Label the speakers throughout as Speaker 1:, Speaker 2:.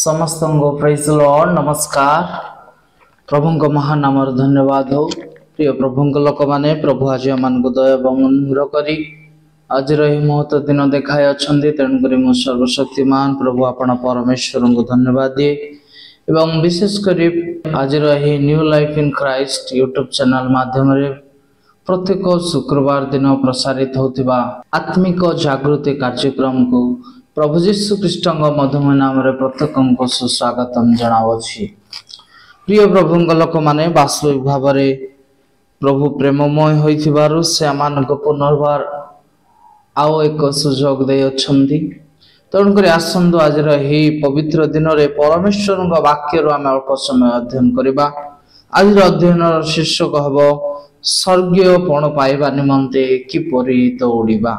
Speaker 1: समस्त praise Lord नमस्कार प्रभु महान नाम धन्यवाद हो प्रिय प्रभु लोक मैंने प्रभु आज मान को दया अनुग्रह करी आज महत दिन देखाई अच्छा तेणुक मु सर्वशक्तिमान प्रभु आपण परमेश्वर को धन्यवाद दिए एवं विशेषकर आज new life in Christ YouTube channel माध्यम प्रत्येक शुक्रवार दिन प्रसारित होतिबा आत्मिक जागृति कार्यक्रम को प्रभु जीशु ख्रीष्ट मधुमय नाम प्रत्येक को सुस्वागतम जनावछि। प्रिय प्रभु लोक माने वास्तविक भाव प्रभु प्रेममय होइथिबारु से आमानक पुनर्बार आओ एक सुजोग दे अछंती तेणुक आसंतु आज पवित्र दिन रे परमेश्वर वाक्य आम अल्प समय अध्ययन करबा। आज अध्ययन शीर्षक हब स्वर्गीय पण पाइबा निमंते किपरि दौड़िबा।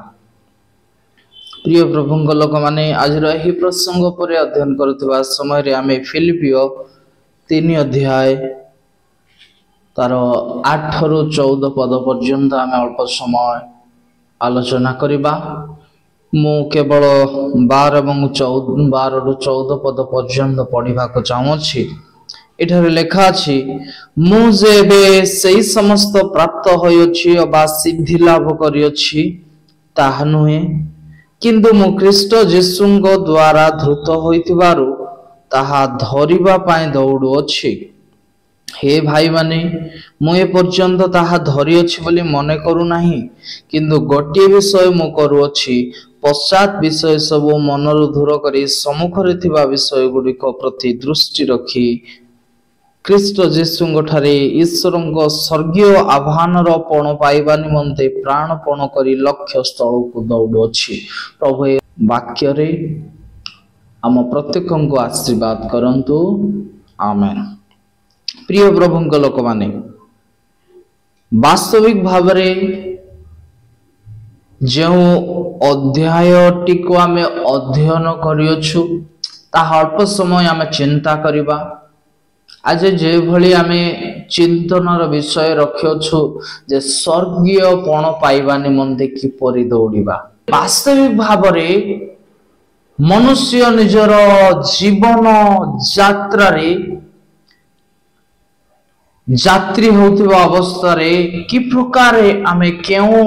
Speaker 1: प्रिय प्रभु लोक माने आज प्रसंग पर अध्ययन करुवा समय आम फिलिपियो 3 अध्याय तार 8 रु 14 पद पर्यंत आम अल्प समय आलोचना करिबा। मु केवल 12 रु 14 पद पर्यंत पढ़ा चाहूँगी। इधर लिखा अछि मुझे सही समस्त प्राप्त होइछि अबा सिद्धि लाभ करिछि ताहा नुहे किंतु मु ख्रीष्ट जीशुंको द्वारा धृत होइथिबारु ताहा धरिबा पाए दौड़ुअछि। हे भाई माने मु ए पर्यंत ताहा धरि अछि बोली मने करू नाही किंतु गोटे विषय मु करूअछि पश्चात विषय सब मनरु दूर करी सम्मुखरे थिबा विषय गुडिक प्रति दृष्टि रखी ख्रीष्ट जीशुंको ठारे ईश्वरंको स्वर्गीय आह्वानर पण पाइबा निमंते प्राणपण करी लक्ष्य स्थल को दौड़ुअछि। प्रभु वाक्य रे आम प्रत्येक को आशीर्वाद करंतु आमेन। प्रिय प्रभु लोक माने वास्तविक भाव जो अध्याय टिको आम अध्ययन करियछु ताहा अल्प समय आम चिंता करिबा। आज जे भली आमे चिंतनर विषय रखियछु जे स्वर्गीय पण पाइबा निमंते किपरि दौड़िबा। वास्तविक भाव मनुष्य निजर जीवन यात्रा यात्री होतिबा अवस्था रे कि प्रकार आमे केउ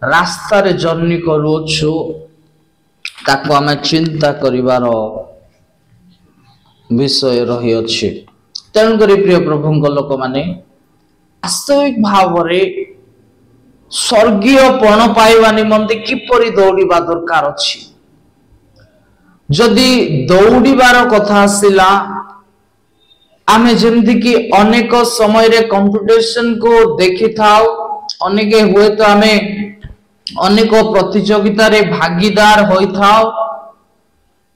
Speaker 1: रास्ता रे जर्नी करूछु ताको आमे चिंता करिवार विषय रही अछि। तेणुक प्रिय प्रभु लोक माने वास्तविक भाव स्वर्गीय पण पाइबा निमंते किपरि दौड़िबा दरकार अछि। जदि दौड़िबार कथा आसिला आमे जेमति कि अनेक समय रे कंपटीशन को देखि थाउ अनेक हुए तो आमे अनेक प्रतियोगिता रे भागीदार होई थाउ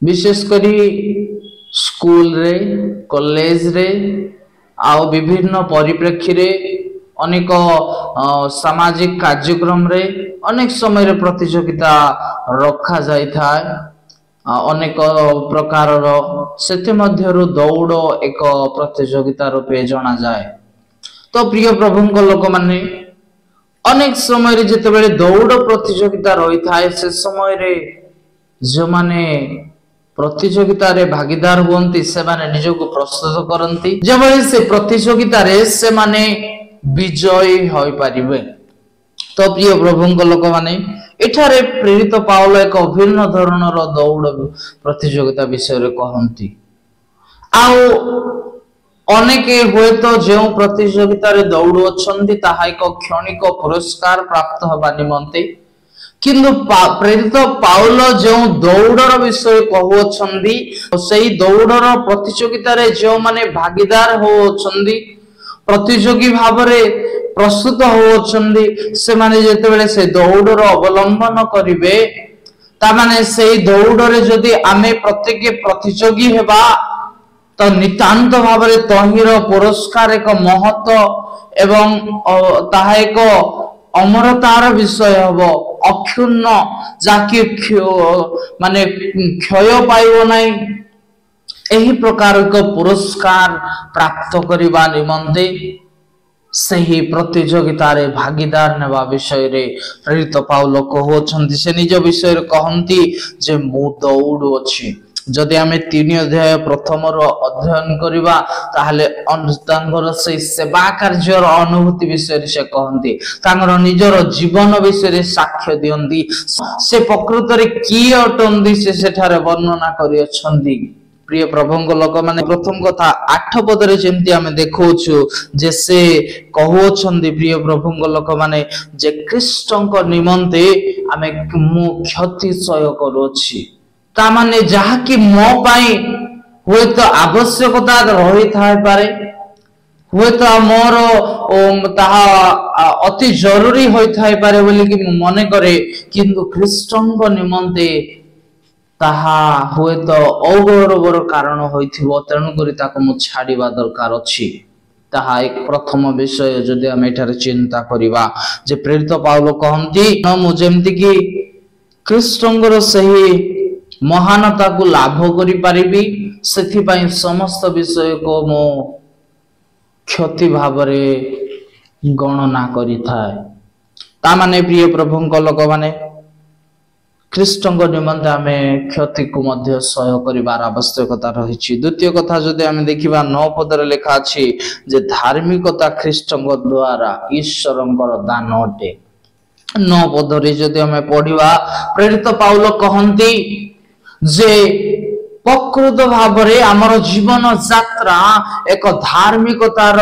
Speaker 1: विशेष करी स्कूल रे कॉलेज रे आउ विभिन्न परिप्रेक्षी रे अनेक सामाजिक कार्यक्रम रे अनेक समय रे प्रतियोगिता रखा जाय थाए अनेक प्रकार सेते मध्यरु दौड़ एक प्रतियोगिता रूपे जना जाए। तो प्रिय प्रभु लोक माने अनेक समय रे जेते बेले दौड़ प्रतियोगिता रही थाए से समय रे जो माने प्रतियोगिता रे भागीदार हुंती से माने निजको प्रस्तुत करंती जबले से प्रतियोगिता रे से माने विजयी होई परिबे। तो प्रिय प्रभु लोक माने एठारे प्रेरित पाउल एक भिन्न धरणर दौड़ प्रतियोगिता विषय रे कहंती आउ अनेक हुए तो जो प्रतियोगिता रे दौड़ अछंती ताहा एक क्षणिक पुरस्कार प्राप्त होबा निमंते किंतु प्रेरित पाउल जो दौड़र विषय कहउछंदी सेही दौड़र प्रतियोगिता रे जो माने भागीदार होउछंदी प्रतियोगी भाव रे प्रस्तुत होउछंदी से माने जेते बेले से दौड़र अवलंबन करिवे ता माने सेही दौड़ रे जदि आमे प्रत्येक प्रतियोगी हेबा तो नितांत भाव रे तहिर पुरस्कार एक महत्व एवं ताहा एक अमरतार विषय हबो अक्षुण्ण जाके माने क्षय पाइबो नाही एही प्रकार का पुरस्कार प्राप्त करिबा निमंते सही प्रतियोगिता रे भागीदार नेबा विषय रे प्रेरित पाउल कहउछंती से निज विषय रे कहंती जे मु दौड़ अछि जदि आमे 3 अध्याय प्रथम अध्ययन करिबा ताहले तांगर से सेवा कार्यर अनुभूति विषय से कहंती तांगर निजर जीवन विषय साक्ष्य दियंती से प्रकृत रे की अटंदी से सेठारे वर्णना करि अछंती प्रिय प्रभुंक लोक माने प्रथम कथा 8 पदरे जेंति आमे देखौछु जे से कहउछंदी प्रिय प्रभुंक लोक माने जे कृष्णक निमंते आमे मु क्षति सय करूछि ता माने जहा कि मो पाई होय तो आवश्यकता रही थाय पारे होय तो मोर ताहा अति जरूरी होय थाय पारे बोली कि मने करे किंतु कृष्णक निमंते ताहा हुए तो अगौरवर कारण होइथिबो तेनु करी ताको मु छाड़ीबा दरकार अछि ताहा एक प्रथम विषय जदि हम एठारे चिंता करिबा जे प्रेरित पाउलो कहंती न मु जेमति कि कृष्णंगर सही महानता को लाभ करि परिबी सेथि पई समस्त विषय को मु क्षति भाबरे गणना करि थाए ता माने प्रिय प्रभुंक लोक माने कृष्णक निमंते आमे क्षति को मध्य सह करिवार आवश्यकता रही। द्वितीय कथा जदि आमे देखिबा 9 पदर लेखा अछि जे धार्मिकता कृष्णक द्वारा ईश्वरंकर दान अटे 9 पदरे जदि आमे पढिबा प्रेरित पाउलो कहंती जे प्रकृत भाबरे हमर जीवन यात्रा एक धार्मिकतार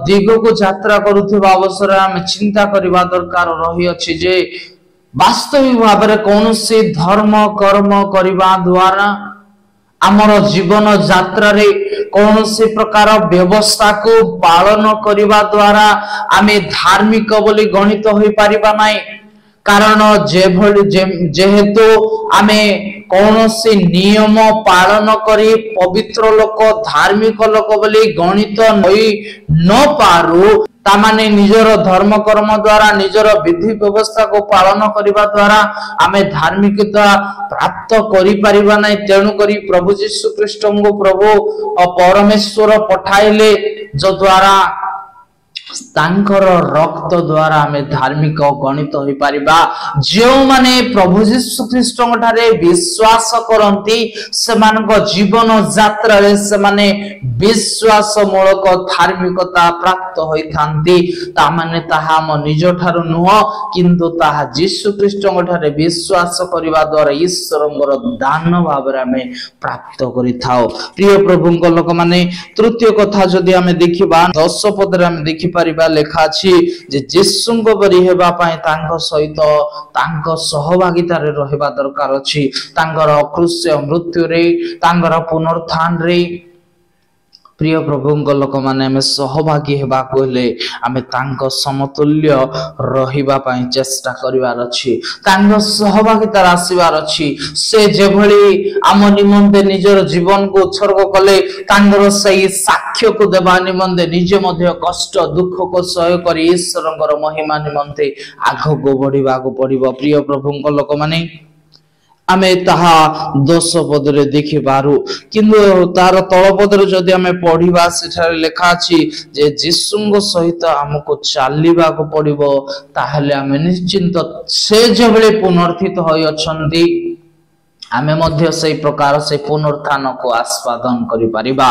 Speaker 1: दिग को यात्रा करूथिबा अवसर आमे चिंता करिबा दरकार रही अछि जे वास्तविक भाव में कौन से धर्म कर्म करने द्वारा आमर जीवन यात्रा रे कौन से प्रकार व्यवस्था को पालन करने द्वारा आमे धार्मिक बोली गणित हो पारिबा नाही कारण जेहेतु आमे कौन से नियम पालन करी पवित्र लोक धार्मिक लोक बोली गणित होई न पारू तामाने निजर धर्म कर्म द्वारा निजर विधि व्यवस्था को पालन करिबा द्वारा आमे धार्मिकता प्राप्त करि परिबा नै तेनु करी प्रभु यीशु ख्रीष्ट को प्रभु परमेश्वर पठाइले जो द्वारा तांकर रक्त द्वारा हमें धार्मिक गणित हो पारिबा जो माने प्रभु यीशु ख्रीष्ट ठारे विश्वास करंती सेमानक जीवन यात्रा रे सेमाने विश्वास मूलक धार्मिकता प्राप्त होई थांती ता माने ताहा म निज ठारो नुह किंतु ताहा यीशु ख्रीष्ट ठारे विश्वास करिबा द्वारा ईश्वरंकर दान भाबरे हमें प्राप्त करि थाओ प्रिय प्रभुंक लोक माने तृतीय कथा जदि हमें देखिबा 10 पदरे हमें देखि परिबा लेखा अछि जे यीशुंग बरि हेबा पई तांको सहित तांको सहभागिता रे रहबा दरकार अछि तांगर क्रूस मृत्यु रे तांगर पुनरुत्थान रे प्रिय प्रभुंक लोक माने हमें सहभागी हेबा कहले हमें तांको समतुल्य रहिबा पई चेष्टा करिवार अछि तांको सहभागिता आसीबार अछि से जे भली आम निमंते निजर जीवन को उत्सर्ग कले तांगर सही साक्ष्य को देबा निमंते निजे मध्य कष्ट दुख को सह करी ईश्वरंकर महिमा निमंते आगो को बढ़िबा को पड़िबो प्रिय प्रभुंक लोक माने आमे ताहा 10 पदरे देखि बारू किंतु तार तळ पदरे जदि आमे पढिबा सेठारे लेखा अछि जे यीशुंग सहित हमको चालिबा को पड़िबो ताहले आमे निश्चिंत से जेबले पुनर्थित होय अछंती आमे मध्य से प्रकार से पुनरुत्थान को आस्वादन करि परिबा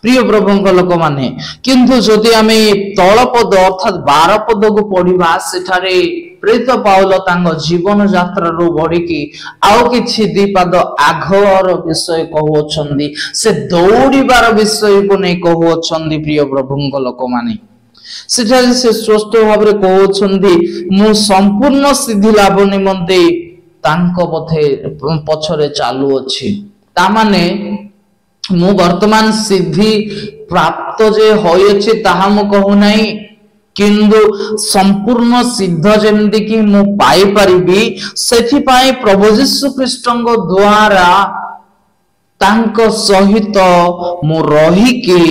Speaker 1: प्रिय प्रभुंक लोक माने किंतु जदि आमे तळ पद अर्थात 12 पद को पढिबा सेठारे प्रेरित पाउल तांग जीवन यात्रा रो बढ़ी की आउ किछि दीपाद आघर विषय कहउछंदी से दौड़ीबार विषय को नै कहउछंदी प्रिय प्रभुंक लोक माने सेठारे से स्पष्ट भाबरे कहउछंदी मु संपूर्ण सिद्धि लाभ निमंते तांको पथे पछरे चालू अछि ता माने मु वर्तमान सिद्धि प्राप्त जे होय अछि ताहा मु कहू नाही किंतु संपूर्ण सिद्ध जेमति कि मु पाई परिबी सेथि पाई प्रभु यीशु ख्रीष्टंग द्वारा तांको सहित मु रही के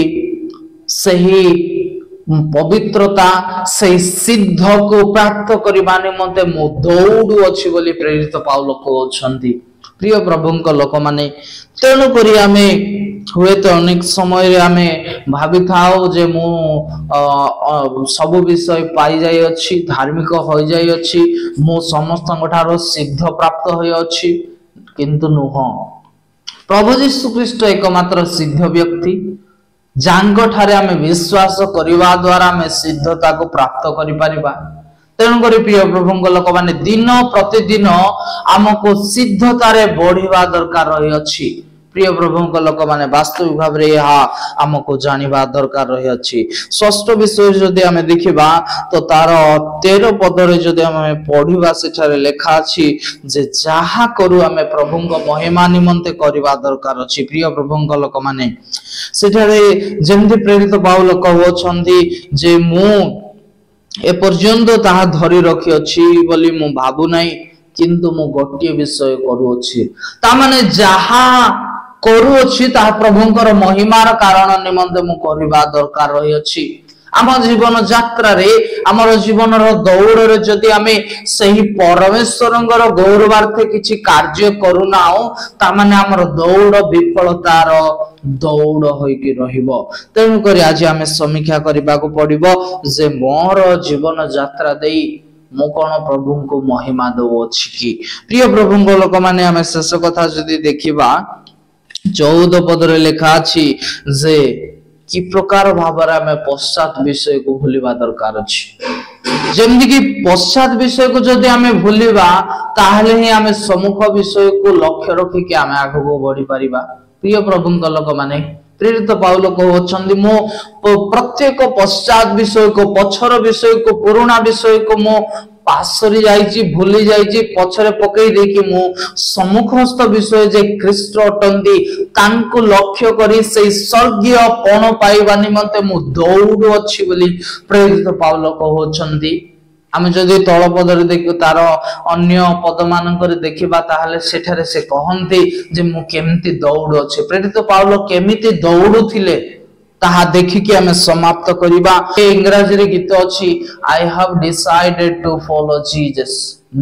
Speaker 1: सही पवित्रता से सिद्ध को प्राप्त करबा निमंते मु दौड़ू अछि बोली प्रेरित पाउल कहउछंती प्रिय प्रभुंक लोक माने तेनु करी आमे हुए तो अनेक समय रे आमे भाबी थाओ जे मु सब विषय पाई जाय अछि धार्मिक होय जाय अछि मु समस्त ठारो सिद्ध प्राप्त होय अछि किंतु नुह प्रभु यीशु ख्रीष्ट एकमात्र सिद्ध व्यक्ति जांग ठारे आमे विश्वास करने द्वारा आमे सिद्धता को प्राप्त करि परिबा। तेणुक प्रिय प्रभु लोक माने दिन प्रतिदिन आमको सिद्धतारे बढ़िबा दरकार रही अछि। प्रिय प्रभु लोक माने वास्तविक भाव रे आमको जानिबा दरकार रही अछि। षष्ठ विषय जदि आमे देखिबा तो तार 13 पद रे जदि आमे पढिबा सेठारे लेखा अछि जे जाहा करू आमे प्रभुଙ୍କ महिमा निमंते करबा दरकार अछि। प्रिय प्रभु लोक माने सेठारे जेमति प्रेरित पाउल कहउछन्ती जे मु ए पर्यंत ताहा धरि रखि अछि बोली मु भाबु नाही, किंतु मु गोटिए विषय करू अछि। ता माने जाहा करू अछि ताहा प्रभुଙ୍କର महिमार कारण निमंते मु करबा दरकार रही अछि। आम जीवन यात्रा रे आमर जीवन दौड़ रे जदि आमे सही परमेश्वरंगर गौरवार्थे किछि कार्य करूना ता माने आमर दौड़ विफलतार दौड़ होइकी रहिबो। तेणु करी आज आमे समीक्षा करबा को पड़िबो जे मोर जीवन यात्रा देई मु कोन प्रभु को महिमा दउ अछि कि। प्रिय प्रभु लोक माने आमे शेष कथा जदि देखिबा 14 पद रे लेखा अछि जे कि प्रकार भाबरा में पश्चात विषय को भूलिबा दरकार अछि। जेमि कि पश्चात विषय को जदि आमे भूलिबा ताहले ही आमे सम्मुख विषय को लक्ष्य रखि कि आमे आगु को बढ़ी परिबा। प्रिय प्रभु लोक माने प्रेरित पाउल कहउछन्ती मो प्रत्येक पश्चात विषय को पछर विषय को पुराना विषय को मो पासरी जाइछि भूली जाइछि पछरे पकई देकी मु सम्मुखस्थ विषय जे ख्रीष्ट अटंती तांको लक्ष्य करी से स्वर्गीय पण पाइबा निमंते मु दौड़ अछि बोली प्रेरित पाउल कहउछन्ती। आमे जदि तळ पदरे देखि तार अन्य पद मानकर देखिबा ताहले सेठारे से कहन्ती जे मु केमति दौड़ अछि। प्रेरित पाउल केमिति दौड़ुथिले ताहा देखि कि हमें समाप्त करिबा। इंग्रजी रे गीत अछि I have decided to follow Jesus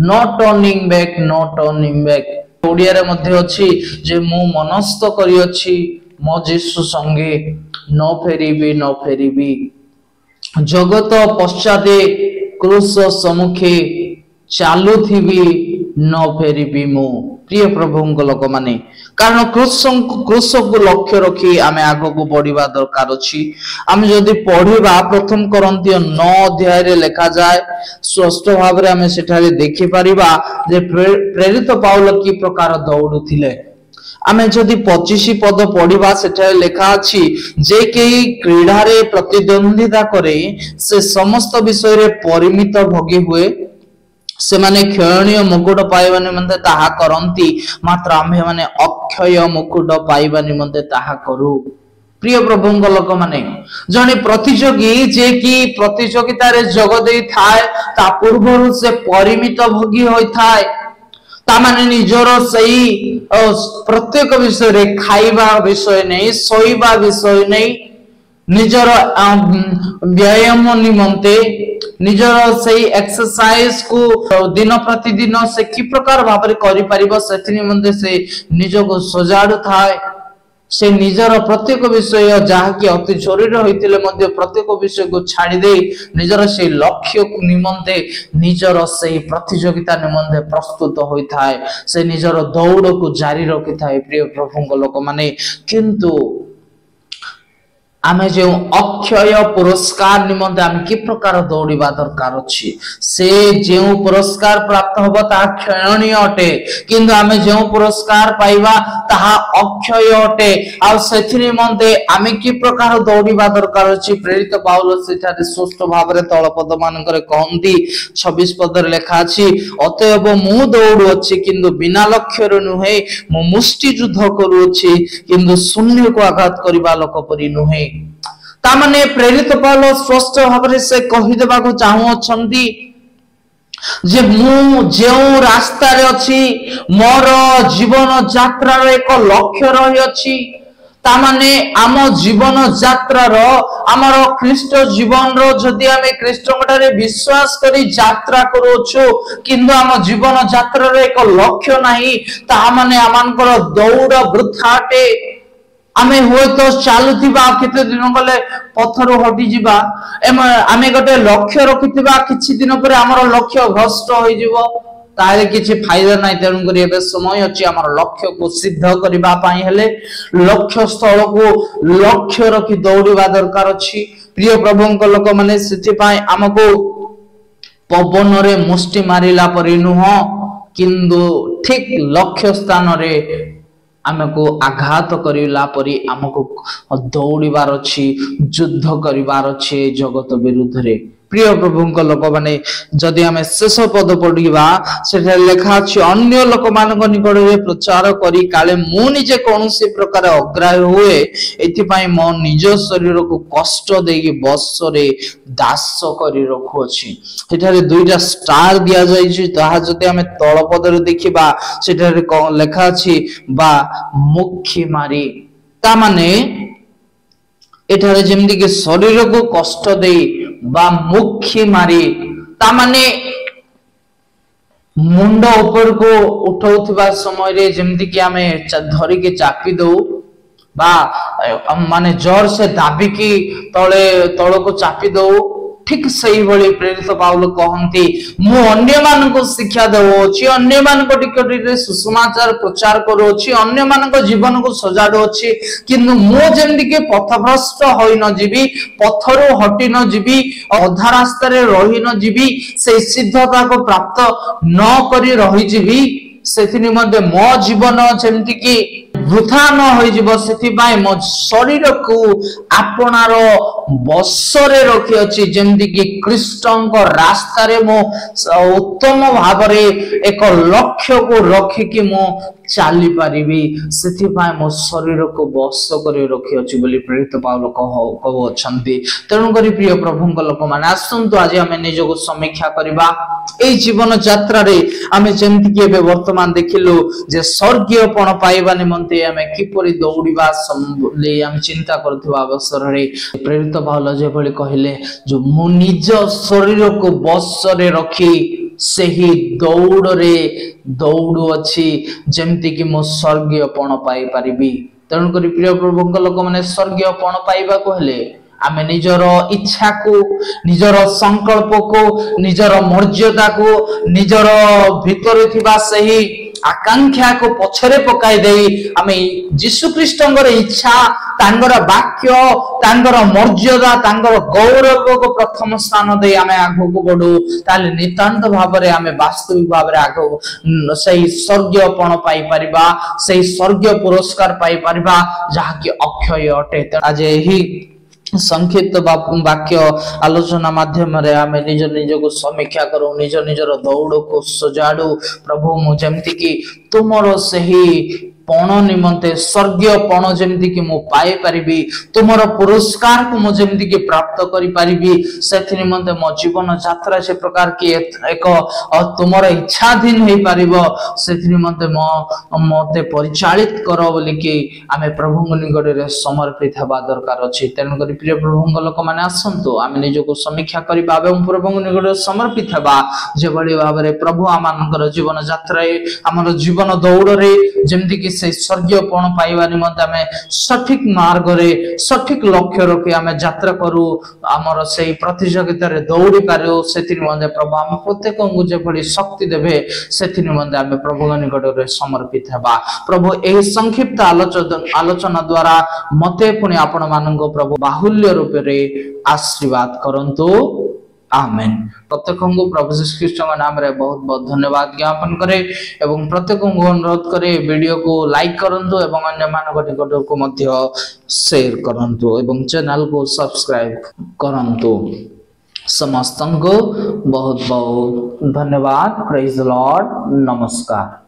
Speaker 1: not turning back not turning back. Odia रे मध्ये अछि जे मु मनस्थ करी अछि मो यीशु संगे न फेरिबी जगत पश्चाते क्रूस सम्मुखे चालुथिबी न फेरिबी मु। प्रिय प्रभु लोक माने कारण क्रूस को लक्ष्य रखी आमे आगो को बढ़िबा दरकार अछि। आमे जदि पढ़िबा प्रथम कोरिन्थियो 9 अध्याय रे लेखा जाय स्पष्ट भाव रे आमे सेठारे देखि परिबा जे प्रेरित पाउल की प्रकार दौड़ुथिले। आमे जदि 25 पद पढ़िबा सेठारे लेखा अछि जे केही क्रीड़ा रे प्रतिद्वंदिता करे से समस्त विषय रे परिमित भोगी हुए से माने क्षणीय मुकुट पाइबा निमंते ताहा करंती मात्र आम्भे माने अक्षय मुकुट पाइबा निमंते ताहा करू। प्रिय प्रभु लोक माने जने प्रतियोगी जे कि प्रतियोगिता रे जग देई थाए ता पूर्वरु से परिमित भोगी होई थाए ता माने निजर सही प्रत्येक विषय रे खाइबा विषय नहीं सोइबा विषय नहीं निजर व्यायाम निमंते निजर सही एक्सरसाइज को दिन प्रतिदिन से कि प्रकार भाबरे करि परिबो सेति निमंते से निज को सजाडु थाए। से निजर प्रत्येक विषय जहा कि अति जरूरी होइतिले मध्ये प्रत्येक विषय को छाड़ी दे निजर से लक्ष्य को निमंते निजर से प्रतियोगिता निमंते प्रस्तुत होई थाए से निजर दौड़ को जारी रखि थाए। प्रिय प्रभु लोक माने किंतु आमे जो अक्षय पुरस्कार निमंते आमे कि प्रकार दौड़िबा दरकार अछि। से जो पुरस्कार प्राप्त होबा ता क्षणीय अटे किंतु आमे जो पुरस्कार पाइबा ताहा अक्षय अटे आ सेथि निमंते आमे कि प्रकार दौड़िबा दरकार अछि। प्रेरित पाउल सेठारे स्पष्ट भाव रे तळ पद मानकर कहंती 26 पद रे लेखा अछि अतएव मु दौड़ु अछि किंतु बिना लक्ष्य रे नुहे मु मुष्टि युद्ध करू अछि किंतु शून्य को आघात करिबा लोक परि नुहे। तामने प्रेरित पाउल स्पष्ट भाव से कहि देबा को चाहू अछंती जे मु जेउ रास्ता रे अछि मोर जीवन यात्रा रे एक लक्ष्य रही अछि। तामने आम जीवन यात्रा रो हमर ख्रीष्ट जीवन रो जदि आमे ख्रीष्ट रे विश्वास करी यात्रा करूछु किंतु आम जीवन यात्रा रे एक लक्ष्य नाही ता माने आमानकर दौड़ वृथाटे। आमे होय तो चालुथिबा केते दिन गले पत्थर हटि जिबा आमे गोटे लक्ष्य रखिथिबा किछि दिन पर हमर लक्ष्य भ्रष्ट होई जिवो ताले किछि फायदा नाही। तेणु करी एबे समय अछि हमर लक्ष्य को सिद्ध करबा पई हेले लक्ष्य स्थल को लक्ष्य रखि दौड़िबा दरकार अछि। प्रिय प्रभुंक लोक माने सेति पई हमको पवन रे मुष्टि मारिला परि नुह किंतु ठीक लक्ष्य स्थान रे आमको आघात करिला परि आमको दौड़िबार अछि, युद्ध करिबार अछि जगत विरुद्ध रे। प्रिय प्रभुंक लोक माने जदि आमे शेष पद पढ़िबा सेठा लेखा अछि अन्य लोक मानक निकट रे प्रचार करी काले मु निजे कोनोसी प्रकार अग्राह्य हुए एथि पई मो निज शरीर को कष्ट देगी बस रे दास करी रखु अछि। सेठारे दुईटा स्टार दिया जाय छि ताहा जदि आमे तळ पद रे देखिबा सेठारे लेखा अछि बा मुखी मारी ता माने एठारे जेमति के शरीर को कष्ट देई बा मुखी मारी ता माने मुंड ऊपर को उठाउथबा समय रे जेमति कि आमे धरि के चापी दउ बा माने जोर से दाबी की तळ को चापी दउ ठीक सही भली प्रेरित पाउल कहंती मु अन्य मान को शिक्षा देवो छी, अन्य मान को टिकटरे सुसमाचार प्रचार करो छी, अन्य मान को जीवन को सजाडो छी किंतु मु जेमति के पथभ्रष्ट होई न जीवी, पथरो हटि न जीवी, अधा रास्ता रे रही न जीवी, से सिद्धता को प्राप्त न करी रही जीवी सेथि निमंते मो जीवन जेमति की वृथा न होई जीव सेथि पाई मो शरीर को आपनार बसरे रखि अछि जेमति कि कृष्ण को रास्ता रे मो उत्तम भाव रे एक लक्ष्य को रखि कि मो चाली पारिबी सेथि पाई मो शरीर को बस करे रखि अछि बोली प्रेरित पाउल कहौ छंती। तेणु करी प्रिय प्रभुंक लोक माने आसंतु आज हमें निज को समीक्षा करबा ए जीवन यात्रा रे हमें जेमति कि एबे वर्तमान देखिलु जे स्वर्गीय पण पाइबा निमंते हमें किपरि दौड़िबा संबले हम चिंता करथबा अवसर रे प्रेरित पाउल जे भली कहिले जो मु निज शरीर को बस रे रखी सही दौड़ रे दौड़ू अछि जेमति कि मो स्वर्गीय पण पाई परिबी। तेणु करी प्रिय प्रभुंक लोक माने स्वर्गीय पण पाइबा कहले आमे निजर इच्छा को, निजर संकल्प को, निजर मर्यादा को, निजर भीतर थिबा सही आकांक्षा को पछरे पकाई देई आमे यीशु ख्रीष्टंगर इच्छा तांगर वाक्य तांगर मर्यादा तांगर गौरव को प्रथम स्थान दे आमे आगो को बडू ताले नितांत भाव रे आमे वास्तविक भाव रे आगो सही स्वर्गीय पण पाई परिबा, सही स्वर्गीय पुरस्कार पाई परिबा जहा कि अक्षय अटे। आज एही संक्षिप्त वाक्य आलोचना माध्यम रे आमे निज को समीक्षा करू, निज निजर दौड़ को सजाडू। प्रभु मु जेमति कि तुमरो सही पण निमंते स्वर्गीय पण जेमति कि मु पाए परिबी, तुमरो पुरस्कार को मु जेमति कि प्राप्त करि परिबी सेथि निमंते मो जीवन यात्रा से प्रकार कि एक तुमरो इच्छाधीन हे परिबो सेथि निमंते मते परिचालित करो बोली कि आमे प्रभुंग निकट रे समर्पित हेबा दरकार अछि। तेनु करी प्रिय प्रभुंग लोक माने आसंतु आमे निज को समीक्षा करिबा एवं प्रभुंग निकट समर्पित हेबा जे बडी भाव रे प्रभु आमानकर जीवन यात्रा हमर जीवन दौड़ रे जेमति कि से स्वर्गीय पण पाइबा निमंते आमे सठिक मार्ग रे सठिक लक्ष्य रखि आमे यात्रा करू, हमर सेही प्रतियोगिता रे दौड़ी पारू सेथि निमंते प्रभु हम प्रत्येक को जे भली शक्ति देबे सेथि निमंते आमे प्रभु निकट रे समर्पित हेबा। प्रभु एही संक्षिप्त आलोचना द्वारा मते पुनि आपण मानंगो प्रभु बाहुल्य रूप रे आशीर्वाद करंतु आमेन। प्रत्येक को प्रभु यीशु ख्रीष्ट के नाम रे बहुत बहुत धन्यवाद ज्ञापन करे एवं प्रत्येक को अनुरोध करे वीडियो को लाइक करंतु एवं अन्य मानव निकट को मध्य शेयर करंतु एवं चैनल को सब्सक्राइब करंतु। समस्त को बहुत बहुत धन्यवाद। Praise the Lord. नमस्कार।